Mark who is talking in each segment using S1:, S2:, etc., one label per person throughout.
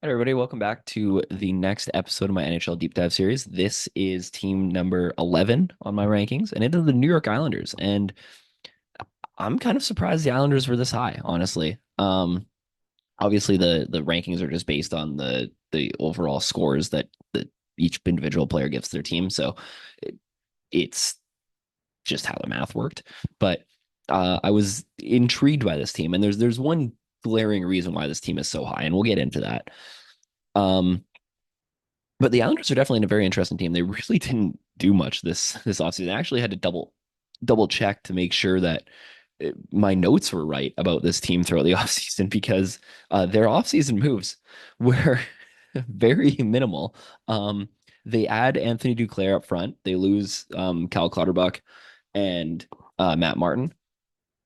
S1: Hi, everybody. Welcome back to the next episode of my NHL Deep Dive series. This is team number 11 on my rankings, and it is the New York Islanders. And I'm kind of surprised the Islanders were this high, honestly. Obviously the rankings are just based on the overall scores that each individual player gives their team. So it, it's just how the math worked. But I was intrigued by this team, and there's one glaring reason why this team is so high, and we'll get into that. Um, But the Islanders are definitely a very interesting team. They really didn't do much this offseason. I actually had to double check to make sure that my notes were right about this team throughout the offseason because their offseason moves were very minimal. Um, they add Anthony Duclair up front. They lose Cal Clutterbuck and Matt Martin,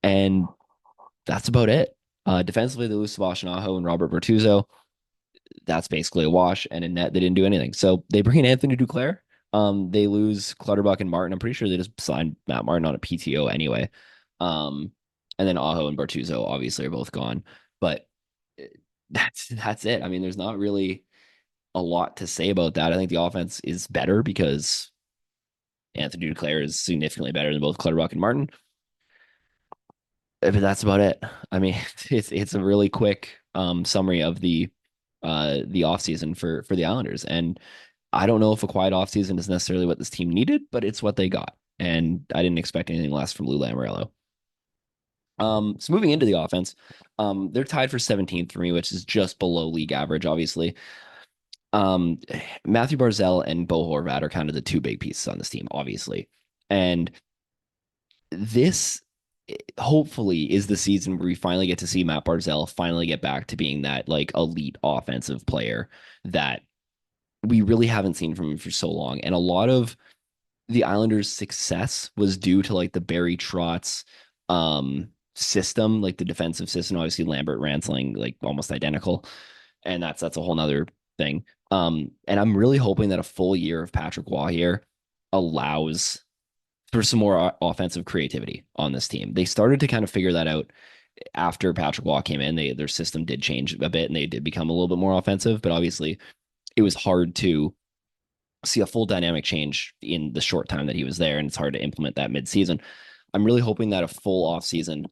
S1: and that's about it. Defensively, they lose Sebastian Aho and Robert Bertuzzo. That's basically a wash. And in net, they didn't do anything. So they bring in Anthony Duclair. They lose Clutterbuck and Martin. I'm pretty sure they just signed Matt Martin on a PTO anyway. Um, and then Aho and Bartuzo obviously are both gone. But that's it. I mean, there's not really a lot to say about that. I think the offense is better because Anthony Duclair is significantly better than both Clutterbuck and Martin. But that's about it. I mean, it's a really quick summary of the offseason for the Islanders. And I don't know if a quiet offseason is necessarily what this team needed, but it's what they got. And I didn't expect anything less from Lou Lamoriello. So moving into the offense, they're tied for 17th for me, which is just below league average, obviously. Um, Matthew Barzell and Bo Horvat are kind of the two big pieces on this team, obviously. And this hopefully is the season where we finally get to see Matt Barzell finally get back to being that like elite offensive player that we really haven't seen from him for so long. And a lot of the Islanders' success was due to like the Barry Trotz system, like the defensive system. Obviously, Lambert Ransling, like almost identical. And that's a whole nother thing. And I'm really hoping that a full year of Patrick Waugh here allows for some more offensive creativity on this team. They started to kind of figure that out after Patrick Waugh came in. Their system did change a bit and they did become a little bit more offensive, but obviously it was hard to see a full dynamic change in the short time that he was there, and it's hard to implement that mid-season. I'm really hoping that a full off season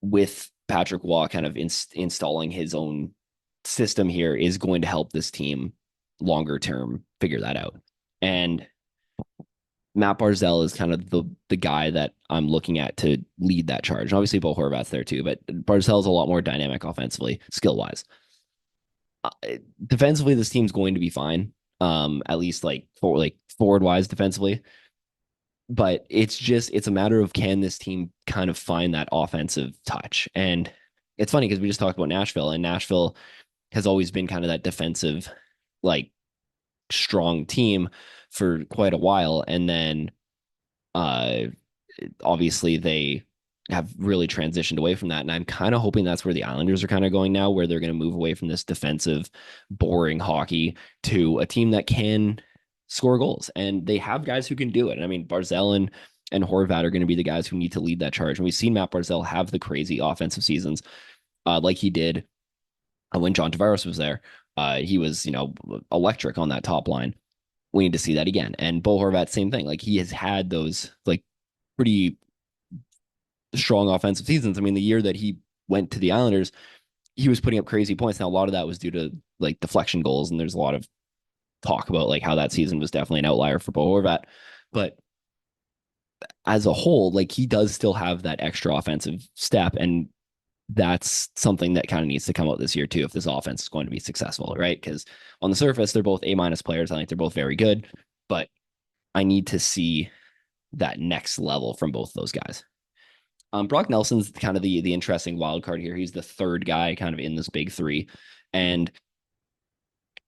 S1: with Patrick Waugh kind of installing his own system here is going to help this team longer term figure that out. And Matt Barzell is kind of the guy that I'm looking at to lead that charge. And obviously, Bo Horvat's there too, but Barzell's a lot more dynamic offensively, skill wise. Uh, Defensively, this team's going to be fine. At least like forward wise defensively. But it's a matter of can this team kind of find that offensive touch. And it's funny because we just talked about Nashville, and Nashville has always been kind of that defensive, like strong team for quite a while. And then uh obviously they have really transitioned away from that. And I'm kind of hoping that's where the Islanders are kind of going now, where they're going to move away from this defensive, boring hockey to a team that can score goals. And they have guys who can do it. I mean, Barzell and Horvat are going to be the guys who need to lead that charge. And we've seen Matt Barzell have the crazy offensive seasons like he did when John Tavares was there. He was, electric on that top line. We need to see that again. And Bo Horvat, same thing. Like he has had those like pretty strong offensive seasons. I mean, the year that he went to the Islanders, he was putting up crazy points. Now, a lot of that was due to like deflection goals, and there's a lot of talk about like how that season was definitely an outlier for Bo Horvat. But as a whole, like he does still have that extra offensive step, and that's something that kind of needs to come out this year too if this offense is going to be successful, right? Because on the surface, they're both A-minus players. I think they're both very good, but I need to see that next level from both those guys. Brock Nelson's kind of the interesting wild card here. He's the third guy kind of in this big three, and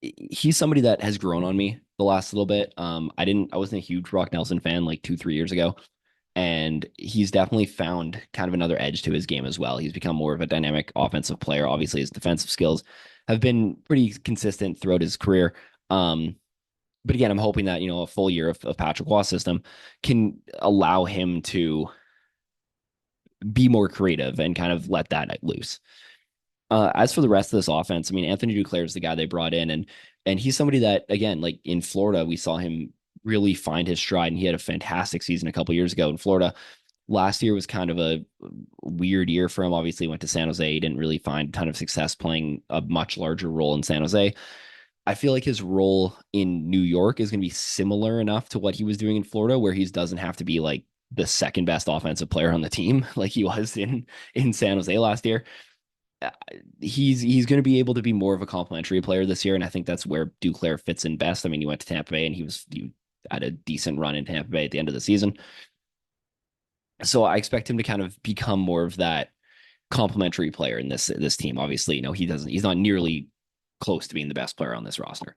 S1: he's somebody that has grown on me the last little bit. I wasn't a huge Brock Nelson fan like 2-3 years ago, and he's definitely found kind of another edge to his game as well. He's become more of a dynamic offensive player. Obviously, his defensive skills have been pretty consistent throughout his career. But again, I'm hoping that a full year of Patrick Waugh's system can allow him to be more creative and kind of let that loose. As for the rest of this offense, I mean, Anthony Duclair is the guy they brought in, and he's somebody that, again, like in Florida, we saw him really find his stride, and he had a fantastic season a couple years ago in Florida. Last year was kind of a weird year for him. Obviously, he went to San Jose. He didn't really find a ton of success playing a much larger role in San Jose. I feel like his role in New York is going to be similar enough to what he was doing in Florida, where he doesn't have to be like the second best offensive player on the team like he was in San Jose last year. Uh, he's going to be able to be more of a complementary player this year, and I think that's where Duclair fits in best. I mean, he went to Tampa Bay and he had a decent run in Tampa Bay at the end of the season, so I expect him to kind of become more of that complementary player in this team. Obviously, he's not nearly close to being the best player on this roster.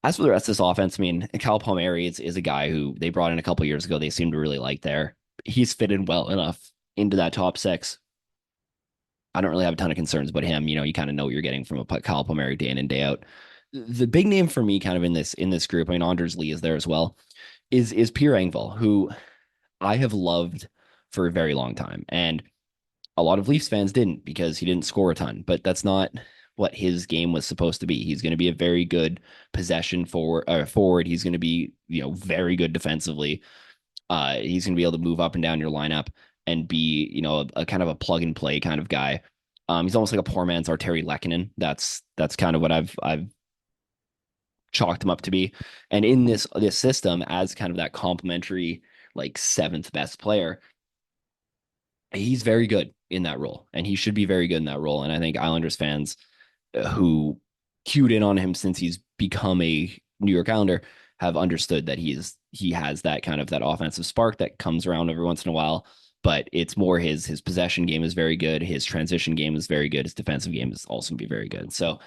S1: As for the rest of this offense, I mean, Cal Palmieri is a guy who they brought in a couple years ago. They seem to really like there. He's fitted well enough into that top six. I don't really have a ton of concerns about him. You kind of know what you're getting from a Cal Palmieri day in and day out. The big name for me, kind of in this group, I mean, Anders Lee is there as well. Is Pierre Engvall, who I have loved for a very long time, and a lot of Leafs fans didn't because he didn't score a ton. But that's not what his game was supposed to be. He's going to be a very good possession forward. He's going to be very good defensively. He's going to be able to move up and down your lineup and be a kind of a plug and play kind of guy. He's almost like a poor man's Arturi Lehkonen. That's kind of what I've chalked him up to be. And in this system, as kind of that complimentary like seventh best player, he's very good in that role, and he should be very good in that role. And I think Islanders fans who cued in on him since he's become a New York Islander have understood that he has that kind of that offensive spark that comes around every once in a while. But it's more his possession game is very good. His transition game is very good. His defensive game is also be very good. So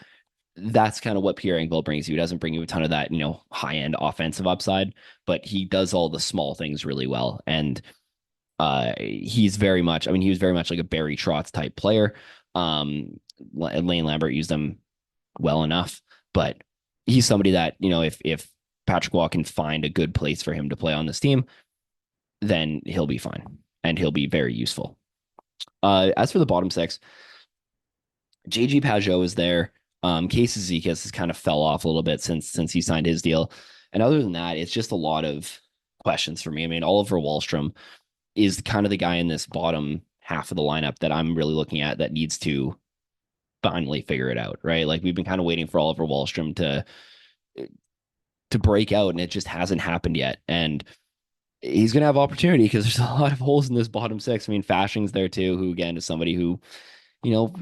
S1: that's kind of what Pierre Engvall brings you. He doesn't bring you a ton of that, high end offensive upside, but he does all the small things really well. And he's very much, I mean, he was very much like a Barry Trotz type player. Lane Lambert used him well enough, but he's somebody that, if Patrick Waugh can find a good place for him to play on this team, then he'll be fine and he'll be very useful. As for the bottom six, JG Pageau is there. Casey Zizekas has kind of fell off a little bit since he signed his deal. And other than that, it's just a lot of questions for me. I mean, Oliver Wahlstrom is kind of the guy in this bottom half of the lineup that I'm really looking at that needs to finally figure it out, right? Like we've been kind of waiting for Oliver Wahlstrom to break out, and it just hasn't happened yet. And he's going to have opportunity because there's a lot of holes in this bottom six. I mean, Fashing's there too, who again is somebody who,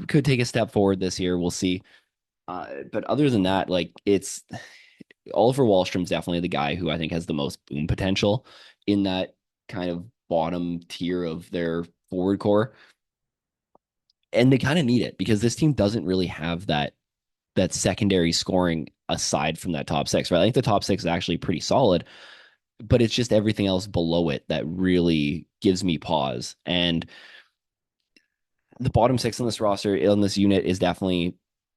S1: could take a step forward this year. We'll see. But other than that, like it's Oliver Wahlstrom's definitely the guy who I think has the most boom potential in that kind of bottom tier of their forward core. And they kind of need it because this team doesn't really have that secondary scoring aside from that top six, right? I think the top six is actually pretty solid, but it's just everything else below it that really gives me pause. And the bottom six on this roster, in this unit, is definitely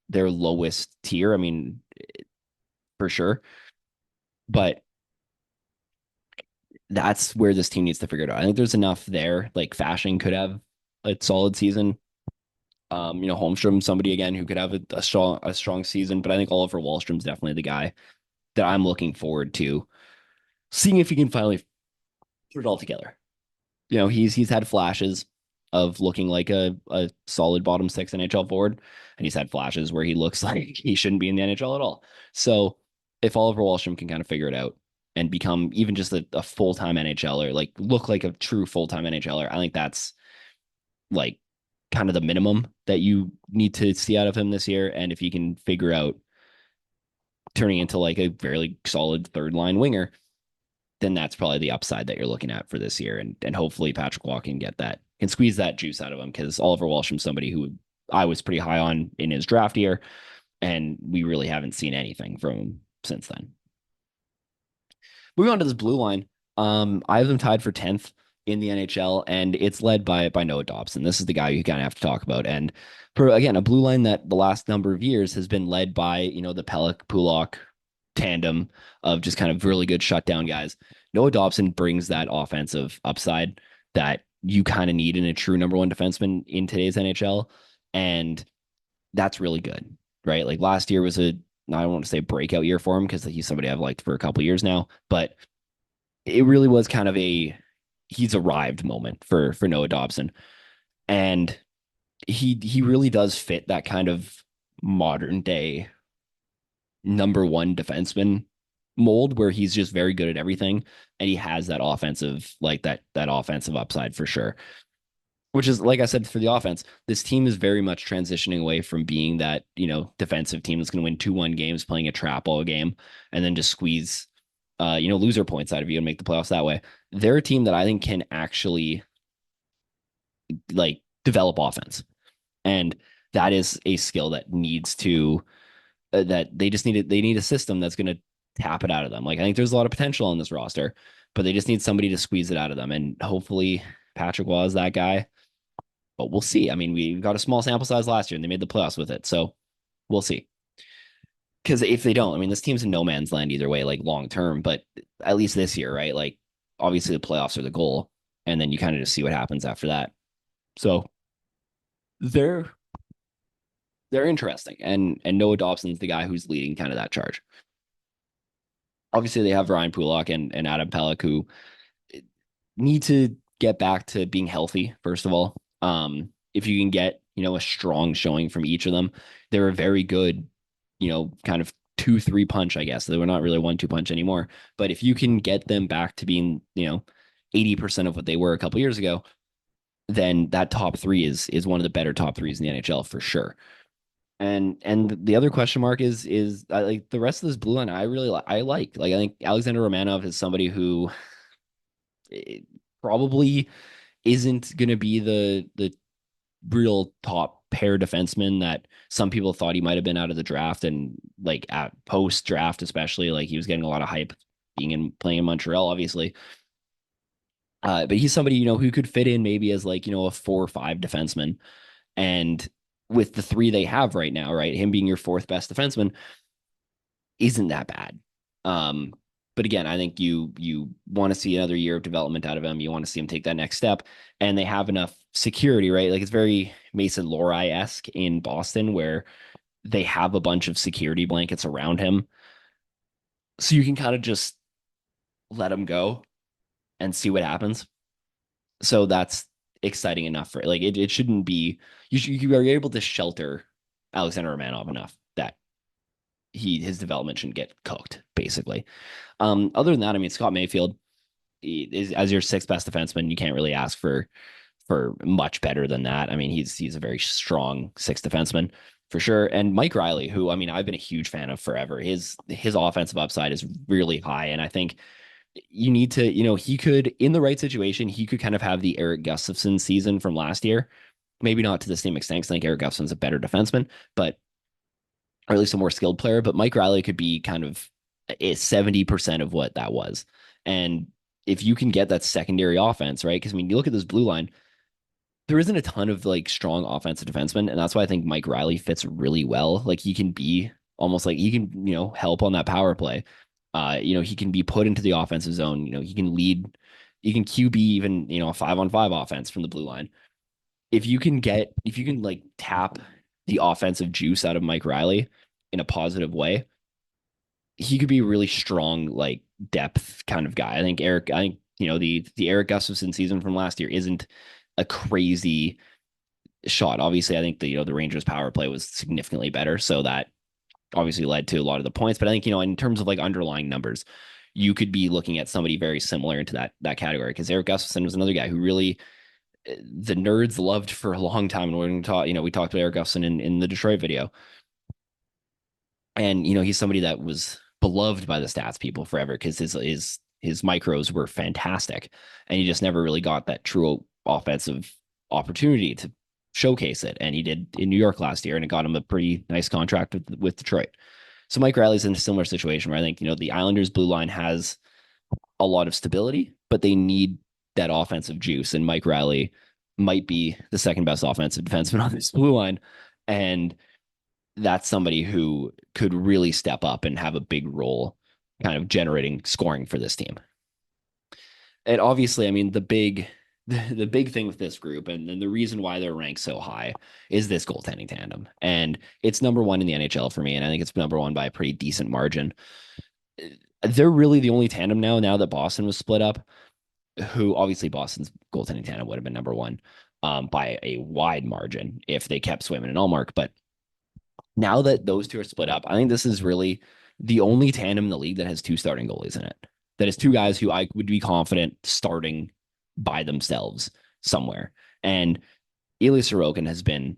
S1: their lowest tier. I mean, for sure. But that's where this team needs to figure it out. I think there's enough there. Like Fashing could have a solid season. Holmstrom, somebody again who could have a strong season, but I think Oliver Wahlstrom's definitely the guy that I'm looking forward to seeing if he can finally put it all together. He's had flashes of looking like a solid bottom six NHL forward, and he's had flashes where he looks like he shouldn't be in the NHL at all. So if Oliver Wahlstrom can kind of figure it out and become even just a full-time NHLer, like look like a true full-time NHLer, I think that's like kind of the minimum that you need to see out of him this year. And if he can figure out turning into like a very solid third line winger, then that's probably the upside that you're looking at for this year. And hopefully Patrick Waugh can get that, can squeeze that juice out of him, because Oliver Wahlstrom's somebody who I was pretty high on in his draft year, and we really haven't seen anything from him since then. Moving on to this blue line, I have them tied for 10th in the NHL, and it's led by Noah Dobson. This is the guy you kind of have to talk about. And for, again, a blue line that the last number of years has been led by, the Pelech Pulock tandem of just kind of really good shutdown guys. Noah Dobson brings that offensive upside that you kind of need in a true number one defenseman in today's NHL. And That's really good, right? Like last year was a, I don't want to say breakout year for him because he's somebody I've liked for a couple years now, but it really was kind of a he's arrived moment for Noah Dobson, and he really does fit that kind of modern day number one defenseman mold where he's just very good at everything and he has that offensive like that offensive upside for sure. Which is like I said for the offense, this team is very much transitioning away from being that, defensive team that's going to win 2-1 games playing a trap all game and then just squeeze loser points out of you and make the playoffs that way. They're a team that I think can actually like develop offense. And that is a skill that needs to that they just need it. They need a system that's going to tap it out of them. Like I think there's a lot of potential on this roster, but they just need somebody to squeeze it out of them. And hopefully Patrick was that guy. But we'll see. I mean, we got a small sample size last year and they made the playoffs with it. So we'll see. Because if they don't, I mean, this team's in no man's land either way, like long term, but at least this year, right? Like obviously the playoffs are the goal. And then you kind of just see what happens after that. So they're they're interesting. And Noah Dobson's the guy who's leading kind of that charge. Obviously they have Ryan Pulak and Adam Pelech who need to get back to being healthy, first of all. If you can get, a strong showing from each of them, they're a very good, kind of 2-3 punch, I guess. They were not really 1-2 punch anymore. But if you can get them back to being, 80% of what they were a couple years ago, then that top three is one of the better top threes in the NHL for sure. And the other question mark is like the rest of this blue line. I really I like I think Alexander Romanov is somebody who probably isn't going to be the real top pair defenseman that some people thought he might have been out of the draft and like at post draft especially like he was getting a lot of hype being in playing in Montreal obviously. But he's somebody who could fit in maybe as like a 4 or 5 defenseman, and with the three they have right now, right, him being your fourth best defenseman isn't that bad. Um, but again, I think you want to see another year of development out of him. You want to see him take that next step, and they have enough security, right? Like it's very Mason Lohrei esque in Boston, where they have a bunch of security blankets around him, so you can kind of just let him go and see what happens. So that's exciting enough for like it shouldn't be you are able to shelter Alexander Romanov enough that his development shouldn't get cooked, basically. Other than that, I mean, Scott Mayfield is as your sixth best defenseman. You can't really ask for much better than that. I mean, he's a very strong sixth defenseman for sure. And Mike Riley, who I mean, I've been a huge fan of forever. His offensive upside is really high, and I think you need to, he could in the right situation, he could kind of have the Eric Gustafson season from last year. Maybe not to the same extent. 'Cause I think Eric Gustafson's a better defenseman, but or at least a more skilled player. But Mike Riley could be kind of 70% of what that was. And if you can get that secondary offense, right? Because I mean, you look at this blue line, there isn't a ton of like strong offensive defensemen. And that's why I think Mike Riley fits really well. Like he can be almost like he can, help on that power play. He can be put into the offensive zone. He can lead, he can QB even, a 5-on-5 offense from the blue line. If you can like tap the offensive juice out of Mike Riley in a positive way, he could be a really strong, like depth kind of guy. I think, the Eric Gustafson season from last year isn't a crazy shot. Obviously, I think the Rangers power play was significantly better. So that obviously led to a lot of the points. But I think, in terms of like underlying numbers, you could be looking at somebody very similar into that category because Eric Gustafson was another guy who really the nerds loved for a long time. And we're going to talk, we talked about Eric Gustafson in the Detroit video. And, he's somebody that was beloved by the stats people forever because his micros were fantastic. And he just never really got that true offensive opportunity to showcase it. And he did in New York last year, and it got him a pretty nice contract with Detroit. So Mike Riley's in a similar situation where I think, the Islanders blue line has a lot of stability, but they need that offensive juice. And Mike Riley might be the second best offensive defenseman on this blue line. And that's somebody who could really step up and have a big role kind of generating scoring for this team. And obviously, I mean, the big thing with this group and the reason why they're ranked so high is this goaltending tandem. And it's number one in the NHL for me. And I think it's number one by a pretty decent margin. They're really the only tandem now that Boston was split up, who obviously Boston's goaltending tandem would have been number one by a wide margin if they kept Swayman and Allmark. But now that those two are split up, I think this is really the only tandem in the league that has two starting goalies in it. That is two guys who I would be confident starting by themselves somewhere. And Ilya Sorokin has been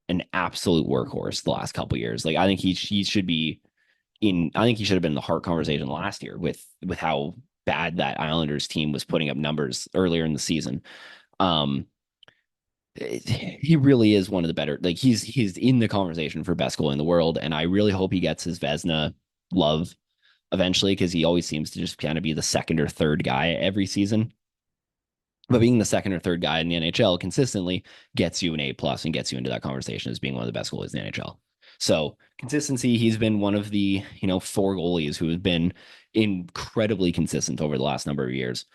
S1: an absolute workhorse the last couple of years. Like I think he should be in. I think he should have been in the Hart conversation last year with how bad that Islanders team was putting up numbers earlier in the season. Um, he really is one of the better. Like he's in the conversation for best goalie in the world, and I really hope he gets his Vezina love eventually because he always seems to just kind of be the second or third guy every season. But being the second or third guy in the NHL consistently gets you an A plus and gets you into that conversation as being one of the best goalies in the NHL. So consistency, he's been one of the four goalies who has been incredibly consistent over the last number of years,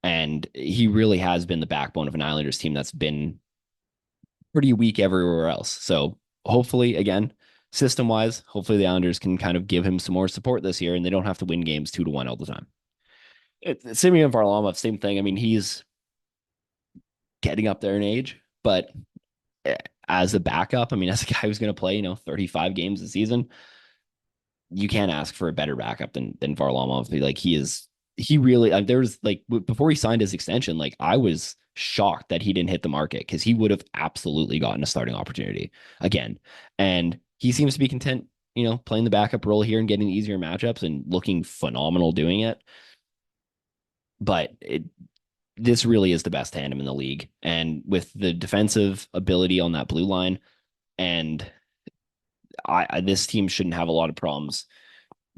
S1: and he really has been the backbone of an Islanders team that's been pretty weak everywhere else. So hopefully, again, system wise, hopefully the Islanders can kind of give him some more support this year, and they don't have to win games 2-1 all the time. Simeon Varlamov, same thing. I mean, he's getting up there in age, but as a backup, I mean, as a guy who's going to play, 35 games a season, you can't ask for a better backup than Varlamov. Like he really, there was like before he signed his extension, like I was shocked that he didn't hit the market because he would have absolutely gotten a starting opportunity again. And he seems to be content, playing the backup role here and getting easier matchups and looking phenomenal doing it. But this really is the best tandem in the league. And with the defensive ability on that blue line, and this team shouldn't have a lot of problems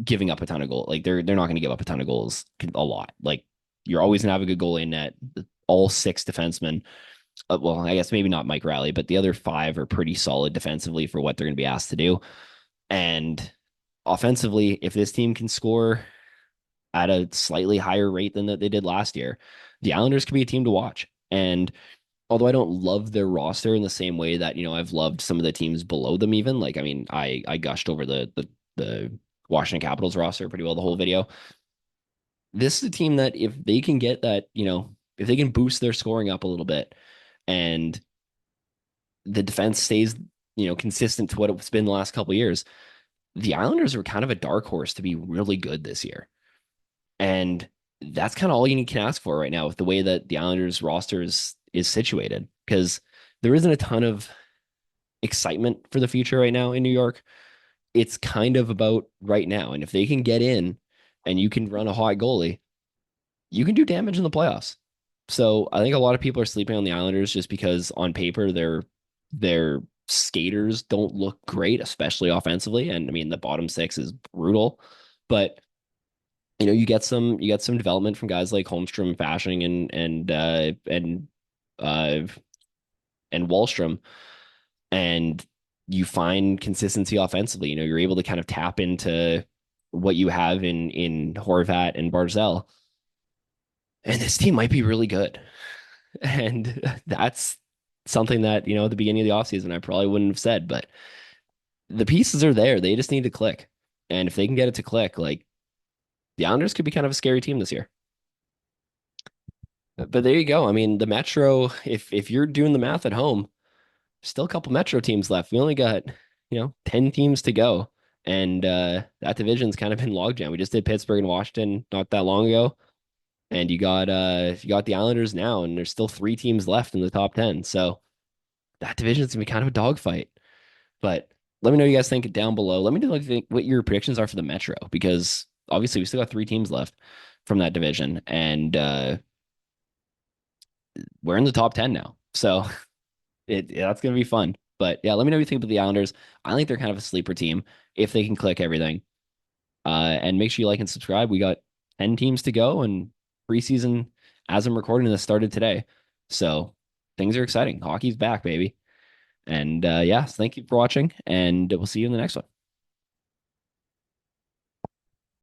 S1: giving up a ton of goals. Like they're not going to give up a ton of goals a lot. Like you're always going to have a good goalie in net. All six defensemen. Well, I guess maybe not Mike Riley, but the other five are pretty solid defensively for what they're going to be asked to do. And offensively, if this team can score at a slightly higher rate than that they did last year, the Islanders could be a team to watch. And although I don't love their roster in the same way that, I've loved some of the teams below them even, like, I mean, I gushed over the Washington Capitals roster pretty well the whole video. This is a team that if they can get that, if they can boost their scoring up a little bit and the defense stays, consistent to what it's been the last couple of years, the Islanders are kind of a dark horse to be really good this year. And that's kind of all you can ask for right now with the way that the Islanders roster is situated, because there isn't a ton of excitement for the future right now in New York. It's kind of about right now. And if they can get in and you can run a hot goalie, you can do damage in the playoffs. So I think a lot of people are sleeping on the Islanders just because on paper their skaters don't look great, especially offensively. And I mean the bottom six is brutal, but you get some development from guys like Holmstrom, Fashing, and Wallstrom, and you find consistency offensively. You're able to kind of tap into what you have in Horvat and Barzell, and this team might be really good. And that's something that at the beginning of the offseason I probably wouldn't have said, but the pieces are there. They just need to click, and if they can get it to click, like the Islanders could be kind of a scary team this year. But there you go. I mean, the Metro, if you're doing the math at home, still a couple Metro teams left. We only got, 10 teams to go. And that division's kind of been logjam. We just did Pittsburgh and Washington not that long ago. And you got the Islanders now, and there's still 3 teams left in the top 10. So that division's gonna be kind of a dogfight. But let me know what you guys think down below. Let me know what your predictions are for the Metro, because obviously we still got 3 teams left from that division, and we're in the top 10 now. So that's going to be fun. But yeah, let me know what you think about the Islanders. I think they're kind of a sleeper team if they can click everything. And make sure you like and subscribe. We got 10 teams to go, and preseason, as I'm recording this, started today. So things are exciting. Hockey's back, baby. And yeah, thank you for watching, and we'll see you in the next one.